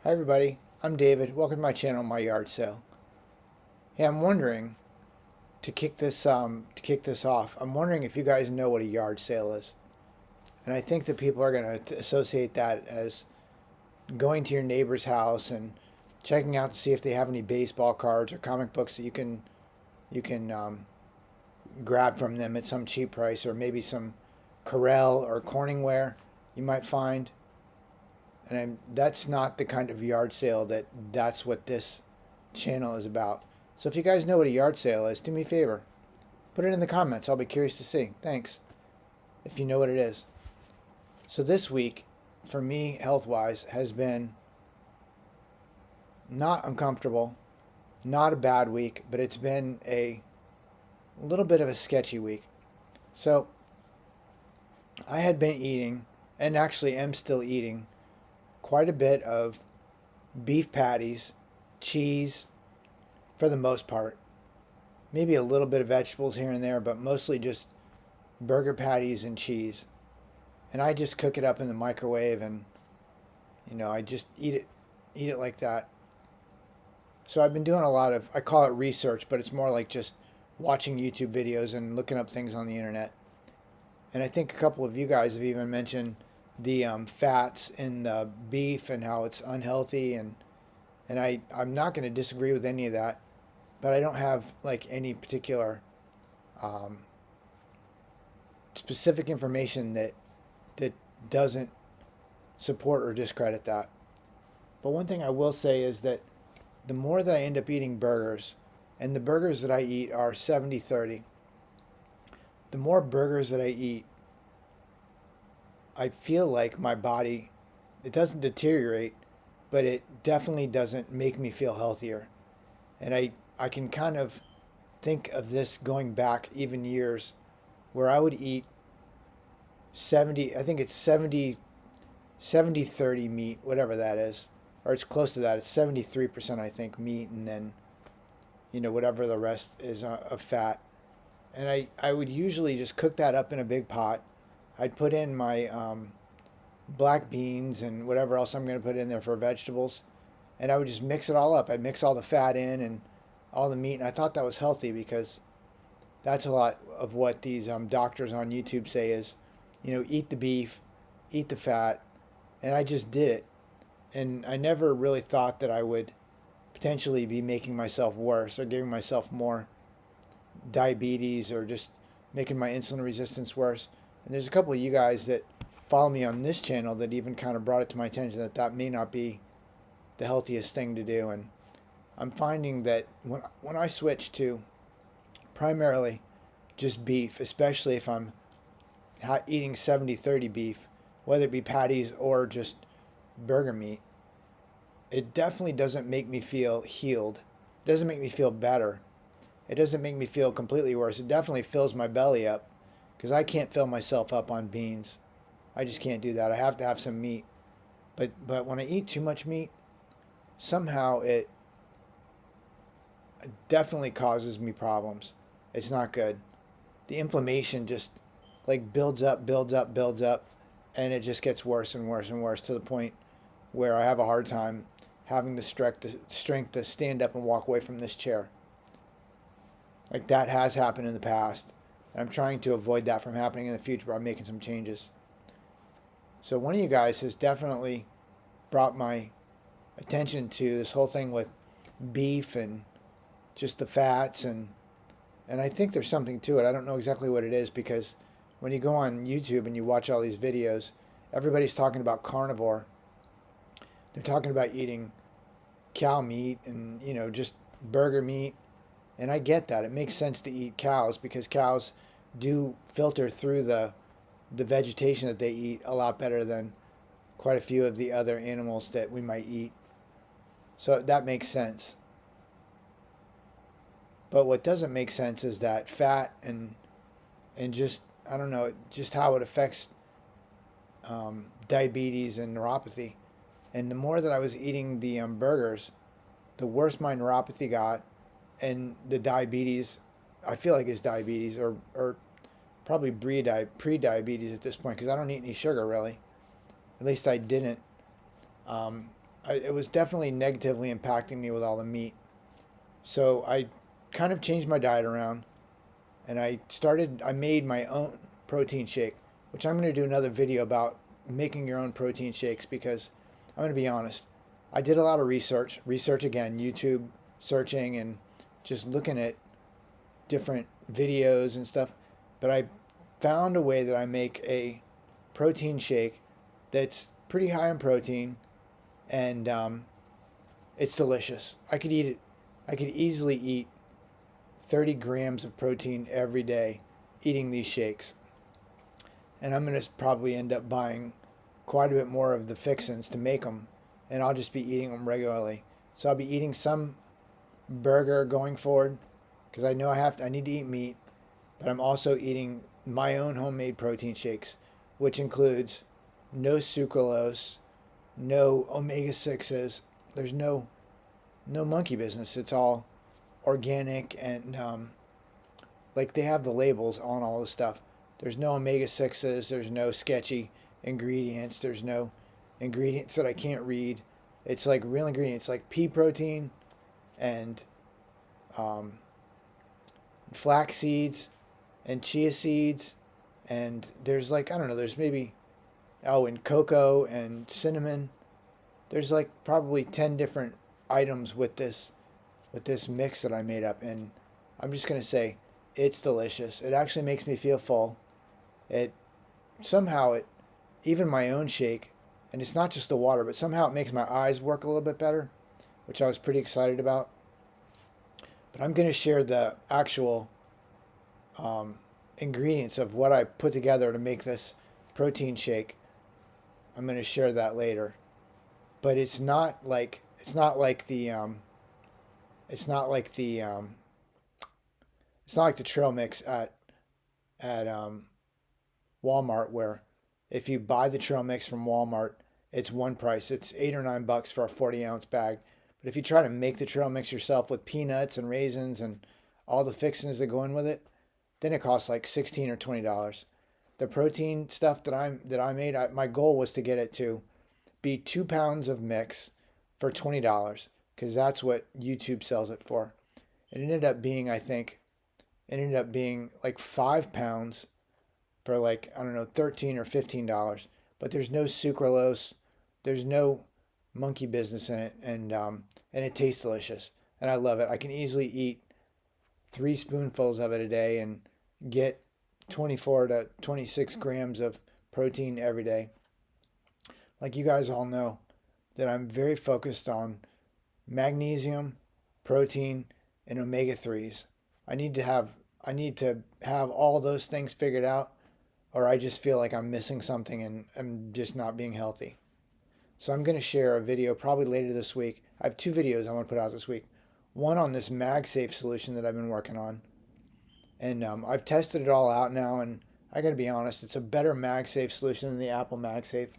Hi everybody, I'm David. Welcome to my channel, My Yard Sale. Hey, I'm wondering to kick this off. I'm wondering if you guys know what a yard sale is, and I think that people are going to associate that as going to your neighbor's house and checking out to see if they have any baseball cards or comic books that you can grab from them at some cheap price, or maybe some Corel or Corningware you might find. And that's not the kind of yard sale that's what this channel is about. So if you guys know what a yard sale is, do me a favor. Put it in the comments. I'll be curious to see. Thanks. If you know what it is. So this week, for me, health-wise, has been not uncomfortable, not a bad week, but it's been a little bit of a sketchy week. So I had been eating, and actually am still eating, quite a bit of beef patties, cheese, for the most part. Maybe a little bit of vegetables here and there, but mostly just burger patties and cheese. And I just cook it up in the microwave, and I just eat it like that. So I've been doing a lot of, I call it research, but it's more like just watching YouTube videos and looking up things on the internet. And I think a couple of you guys have even mentioned the fats in the beef and how it's unhealthy, and I'm not going to disagree with any of that, but I don't have like any particular um, specific information that doesn't support or discredit that. But one thing I will say is that the more that I end up eating burgers, and the burgers that I eat are 70-30, the more burgers that I eat, I feel like my body, it doesn't deteriorate, but it definitely doesn't make me feel healthier. And I can kind of think of this going back even years where I would eat 70, I think it's 70-30 meat, whatever that is, or it's close to that. It's 73%, I think, meat, and then, whatever the rest is of fat. And I would usually just cook that up in a big pot. I'd put in my black beans and whatever else I'm going to put in there for vegetables. And I would just mix it all up. I'd mix all the fat in and all the meat. And I thought that was healthy because that's a lot of what these doctors on YouTube say is, eat the beef, eat the fat. And I just did it. And I never really thought that I would potentially be making myself worse or giving myself more diabetes or just making my insulin resistance worse. And there's a couple of you guys that follow me on this channel that even kind of brought it to my attention that that may not be the healthiest thing to do. And I'm finding that when I switch to primarily just beef, especially if I'm eating 70-30 beef, whether it be patties or just burger meat, it definitely doesn't make me feel healed. It doesn't make me feel better. It doesn't make me feel completely worse. It definitely fills my belly up because I can't fill myself up on beans. I just can't do that. I have to have some meat. But when I eat too much meat, somehow it definitely causes me problems. It's not good. The inflammation just like builds up, builds up, builds up, and it just gets worse and worse and worse to the point where I have a hard time having the strength to stand up and walk away from this chair. Like that has happened in the past. And I'm trying to avoid that from happening in the future by making some changes. So one of you guys has definitely brought my attention to this whole thing with beef and just the fats, and I think there's something to it. I don't know exactly what it is because when you go on YouTube and you watch all these videos, everybody's talking about carnivore. They're talking about eating cow meat and, just burger meat. And I get that. It makes sense to eat cows because cows do filter through the vegetation that they eat a lot better than quite a few of the other animals that we might eat. So that makes sense. But what doesn't make sense is that fat and just, I don't know, just how it affects diabetes and neuropathy. And the more that I was eating the burgers, the worse my neuropathy got, and the diabetes, I feel like it's diabetes or probably pre-diabetes at this point because I don't eat any sugar really. At least I didn't it was definitely negatively impacting me with all the meat. So I kind of changed my diet around, and I made my own protein shake, which I'm going to do another video about making your own protein shakes, because I'm going to be honest, I did a lot of research again, YouTube searching and just looking at different videos and stuff, but I found a way that I make a protein shake that's pretty high in protein, and it's delicious. I could eat it. I could easily eat 30 grams of protein every day eating these shakes. And I'm going to probably end up buying quite a bit more of the fixins to make them, and I'll just be eating them regularly. So I'll be eating some burger going forward, because I know I need to eat meat, but I'm also eating my own homemade protein shakes, which includes no sucralose, no omega 6s. There's no monkey business. It's all organic, and like they have the labels on all the stuff. There's no omega 6s. There's no sketchy ingredients. There's no ingredients that I can't read. It's like real ingredients, like pea protein and um, flax seeds and chia seeds. And there's like, I don't know, there's maybe, and cocoa and cinnamon. There's like probably 10 different items with this mix that I made up, and I'm just gonna say it's delicious. It actually makes me feel full. It somehow it even my own shake, and it's not just the water, but somehow it makes my eyes work a little bit better, which I was pretty excited about. But I'm gonna share the actual um, ingredients of what I put together to make this protein shake. I'm gonna share that later, but it's not like the it's not like the trail mix at Walmart, where if you buy the trail mix from Walmart, it's one price. It's $8 or $9 for a 40-ounce bag. But if you try to make the trail mix yourself with peanuts and raisins and all the fixings that go in with it, then it costs like $16 or $20. The protein stuff that I made, my goal was to get it to be 2 pounds of mix for $20, because that's what YouTube sells it for. It ended up being, I think, like 5 pounds for like, I don't know, $13 or $15. But there's no sucralose, there's no monkey business in it, and it tastes delicious, and I love it. I can easily eat 3 spoonfuls of it a day and get 24 to 26 grams of protein every day. Like you guys all know, that I'm very focused on magnesium, protein, and omega 3s. I need to have all those things figured out, or I just feel like I'm missing something and I'm just not being healthy. So I'm going to share a video probably later this week. I have 2 videos I want to put out this week. One on this MagSafe solution that I've been working on, and I've tested it all out now, and I got to be honest, it's a better MagSafe solution than the Apple MagSafe.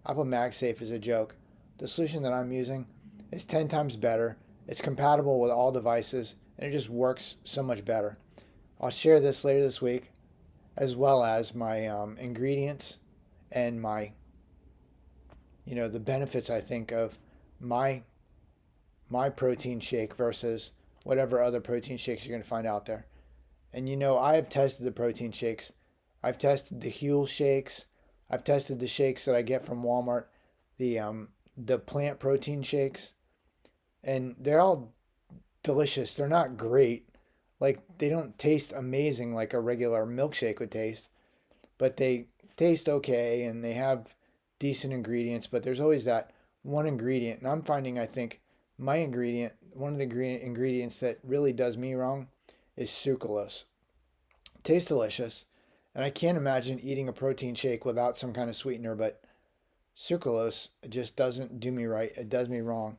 Apple MagSafe is a joke. The solution that I'm using is 10 times better. It's compatible with all devices, and it just works so much better. I'll share this later this week, as well as my ingredients and my, the benefits I think of my protein shake versus whatever other protein shakes you're going to find out there. And I have tested the protein shakes. I've tested the Huel shakes. I've tested the shakes that I get from Walmart, the plant protein shakes, and they're all delicious. They're not great. Like, they don't taste amazing like a regular milkshake would taste, but they taste okay, and they have decent ingredients, but there's always that one ingredient. And I'm finding, I think, one of the ingredients that really does me wrong is sucralose. It tastes delicious, and I can't imagine eating a protein shake without some kind of sweetener, but sucralose just doesn't do me right. It does me wrong.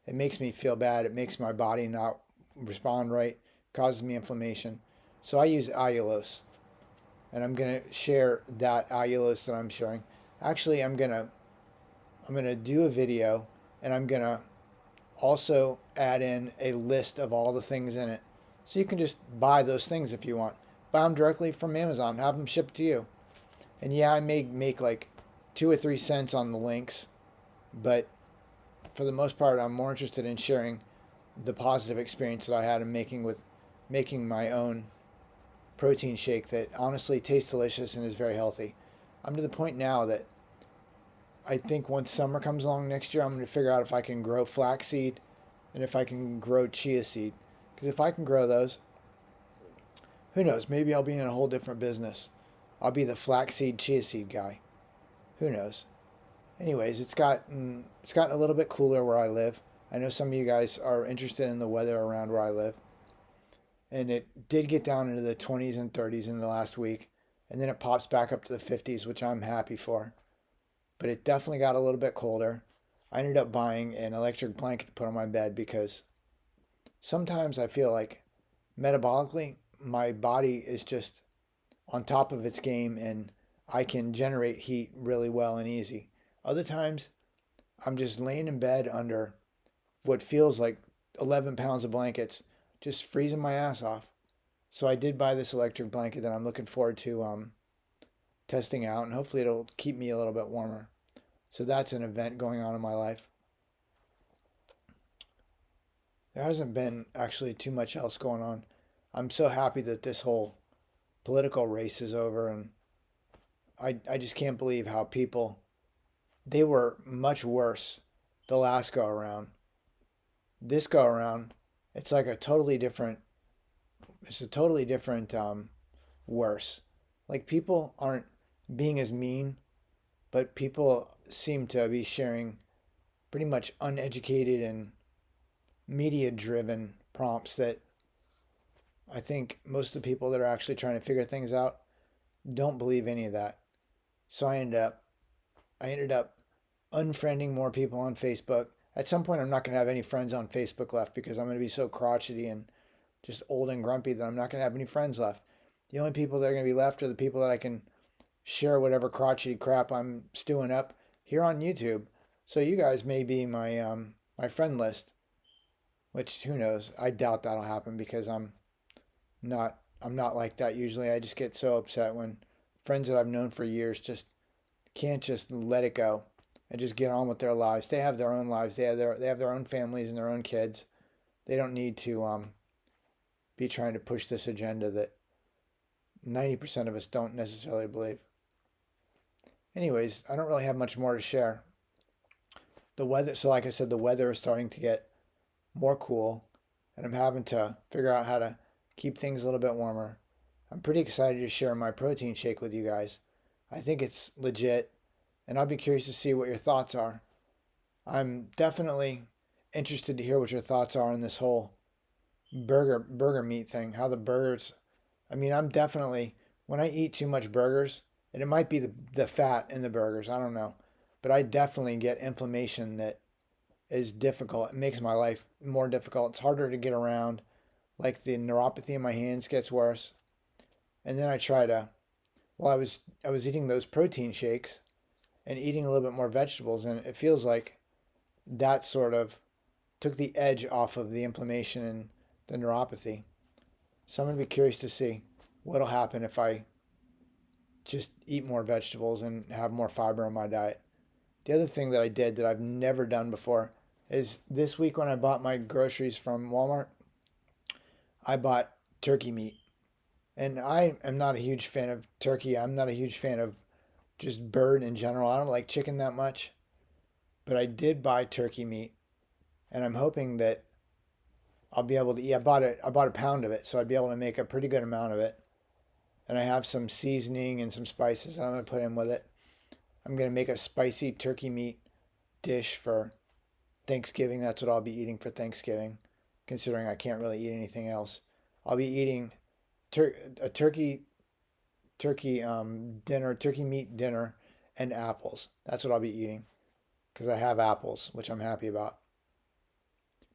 It makes me feel bad. It makes my body not respond right, causes me inflammation. So I use allulose, and I'm going to share that allulose that I'm showing. Actually, I'm going to do a video, and I'm going to also add in a list of all the things in it. So you can just buy those things if you want. Buy them directly from Amazon, have them shipped to you. And yeah, I may make like 2 or 3 cents on the links, but for the most part, I'm more interested in sharing the positive experience that I had in making my own protein shake that honestly tastes delicious and is very healthy. I'm to the point now that I think once summer comes along next year, I'm going to figure out if I can grow flaxseed and if I can grow chia seed. Because if I can grow those, who knows? Maybe I'll be in a whole different business. I'll be the flaxseed chia seed guy. Who knows? Anyways, it's gotten a little bit cooler where I live. I know some of you guys are interested in the weather around where I live, and it did get down into the 20s and 30s in the last week, and then it pops back up to the 50s, which I'm happy for. But it definitely got a little bit colder. I ended up buying an electric blanket to put on my bed because sometimes I feel like metabolically my body is just on top of its game and I can generate heat really well and easy. Other times I'm just laying in bed under what feels like 11 pounds of blankets, just freezing my ass off. So I did buy this electric blanket that I'm looking forward to testing out, and hopefully it'll keep me a little bit warmer. So that's an event going on in my life. There hasn't been actually too much else going on. I'm so happy that this whole political race is over, and I just can't believe how they were much worse the last go around. This go around, it's like it's a totally different worse. Like people aren't being as mean, but people seem to be sharing pretty much uneducated and media driven prompts that I think most of the people that are actually trying to figure things out don't believe any of that. So I ended up unfriending more people on Facebook. At some point I'm not going to have any friends on Facebook left because I'm going to be so crotchety and just old and grumpy that I'm not going to have any friends left. The only people that are going to be left are the people that I can share whatever crotchety crap I'm stewing up here on YouTube. So you guys may be my friend list, which who knows? I doubt that'll happen because I'm not like that usually. I just get so upset when friends that I've known for years just can't just let it go and just get on with their lives. They have their own lives. They have their own families and their own kids. They don't need to be trying to push this agenda that 90% of us don't necessarily believe. Anyways, I don't really have much more to share. The weather, so like I said, the weather is starting to get more cool, and I'm having to figure out how to keep things a little bit warmer. I'm pretty excited to share my protein shake with you guys. I think it's legit, and I'll be curious to see what your thoughts are. I'm definitely interested to hear what your thoughts are on this whole burger meat thing. How the burgers, I mean, I'm definitely when I eat too much burgers, and it might be the fat in the burgers, I don't know, but I definitely get inflammation that is difficult. It makes my life more difficult. It's harder to get around. Like the neuropathy in my hands gets worse. And then I try to, well, I was eating those protein shakes and eating a little bit more vegetables, and it feels like that sort of took the edge off of the inflammation and the neuropathy. So I'm going to be curious to see what'll happen if I just eat more vegetables and have more fiber in my diet. The other thing that I did that I've never done before is this week when I bought my groceries from Walmart, I bought turkey meat. And I am not a huge fan of turkey. I'm not a huge fan of just bird in general. I don't like chicken that much. But I did buy turkey meat, and I'm hoping that I'll be able to eat. I bought a pound of it, so I'd be able to make a pretty good amount of it. And I have some seasoning and some spices that I'm going to put in with it. I'm going to make a spicy turkey meat dish for Thanksgiving. That's what I'll be eating for Thanksgiving, considering I can't really eat anything else. I'll be eating a turkey meat dinner, and apples. That's what I'll be eating because I have apples, which I'm happy about.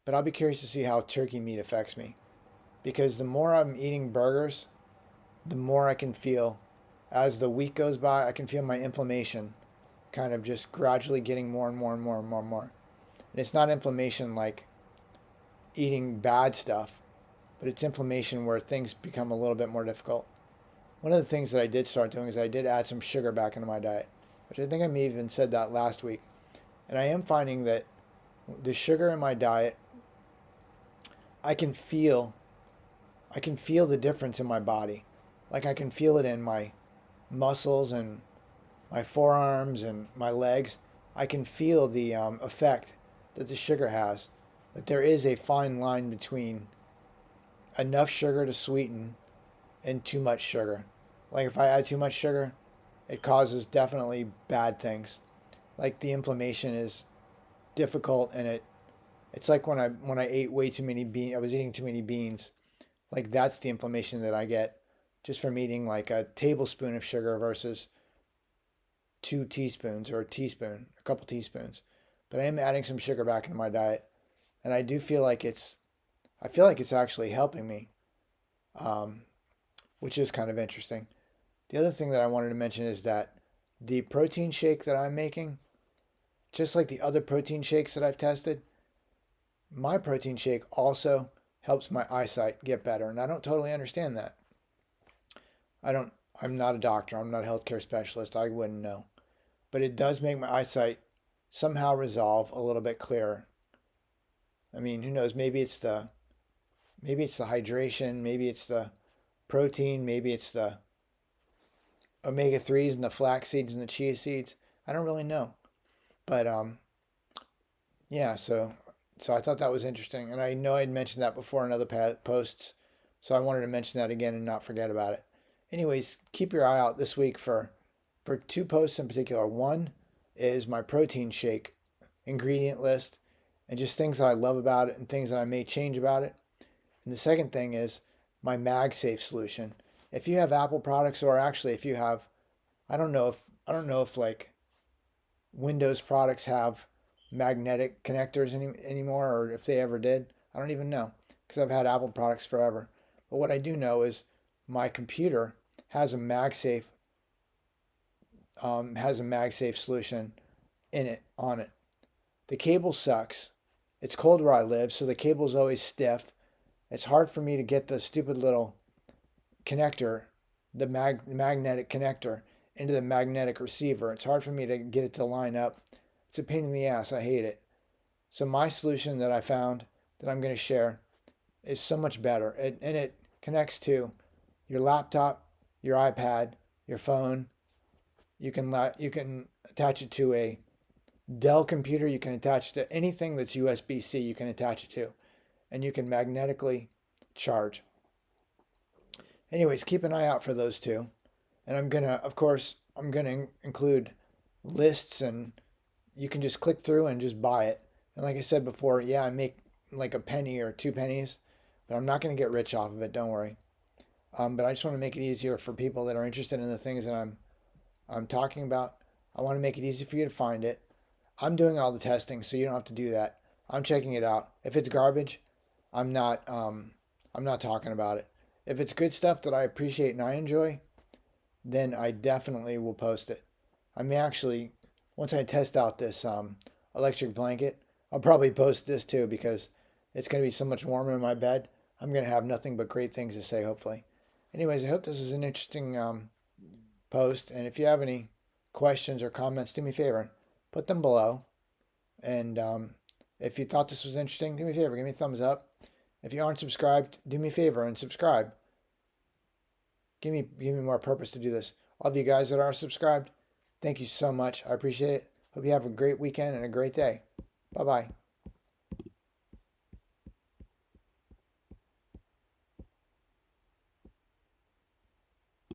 But I'll be curious to see how turkey meat affects me because the more I'm eating burgers, the more I can feel as the week goes by, I can feel my inflammation kind of just gradually getting more and more and more and more and more. And it's not inflammation like eating bad stuff, but it's inflammation where things become a little bit more difficult. One of the things that I did start doing is I did add some sugar back into my diet, which I think I may even said that last week. And I am finding that The sugar in my diet, I can feel I can feel the difference in my body. Like I can feel it in my muscles and my forearms and my legs. I can feel the effect that the sugar has. But there is a fine line between enough sugar to sweeten and too much sugar. Like if I add too much sugar, it causes definitely bad things. Like the inflammation is difficult, and it's like when I ate way too many beans. I was eating too many beans. Like that's the inflammation that I get just from eating like a tablespoon of sugar versus 2 teaspoons or a teaspoon, a couple teaspoons. But I am adding some sugar back into my diet, and I do feel like I feel like it's actually helping me, um, which is kind of interesting. The other thing that I wanted to mention is that the protein shake that I'm making, just like the other protein shakes that I've tested, my protein shake also helps my eyesight get better. And I don't totally understand that. I don't, I'm not a doctor. I'm not a healthcare specialist. I wouldn't know. But it does make my eyesight somehow resolve a little bit clearer. I mean, who knows? Maybe it's the hydration, maybe it's the protein, maybe it's the omega 3s and the flax seeds and the chia seeds. I don't really know. But yeah, so I thought that was interesting, and I know I'd mentioned that before in other posts, so I wanted to mention that again and not forget about it. Anyways, keep your eye out this week for 2 posts in particular. One is my protein shake ingredient list and just things that I love about it and things that I may change about it. And the second thing is my MagSafe solution. If you have Apple products, or actually if you have, I don't know if like Windows products have magnetic connectors anymore, or if they ever did. I don't even know because I've had Apple products forever. But what I do know is my computer has a MagSafe solution in it on it. The cable sucks. It's cold where I live, so the cable's always stiff. It's hard for me to get the stupid little connector, the magnetic connector, into the magnetic receiver. It's hard for me to get it to line up. It's a pain in the ass. I hate it. So my solution that I found that I'm going to share is so much better. And it connects to your laptop, your iPad, your phone. You can attach it to a Dell computer. You can attach it to anything that's USB-C. You can attach it to, and you can magnetically charge. Anyways, keep an eye out for those two. And of course, I'm gonna include lists, and you can just click through and just buy it. And like I said before, yeah, I make like a penny or 2 pennies, but I'm not gonna get rich off of it. Don't worry. But I just want to make it easier for people that are interested in the things that I'm talking about. I want to make it easy for you to find it. I'm doing all the testing, so you don't have to do that. I'm checking it out. If it's garbage, I'm not I'm not talking about it. If it's good stuff that I appreciate and I enjoy, then I definitely will post it. I may actually, once I test out this electric blanket, I'll probably post this too because it's going to be so much warmer in my bed. I'm going to have nothing but great things to say, hopefully. Anyways, I hope this was an interesting post. And if you have any questions or comments, do me a favor, put them below. And if you thought this was interesting, do me a favor, give me a thumbs up. If you aren't subscribed, do me a favor and subscribe. Give me more purpose to do this. All of you guys that are subscribed, thank you so much. I appreciate it. Hope you have a great weekend and a great day. Bye bye.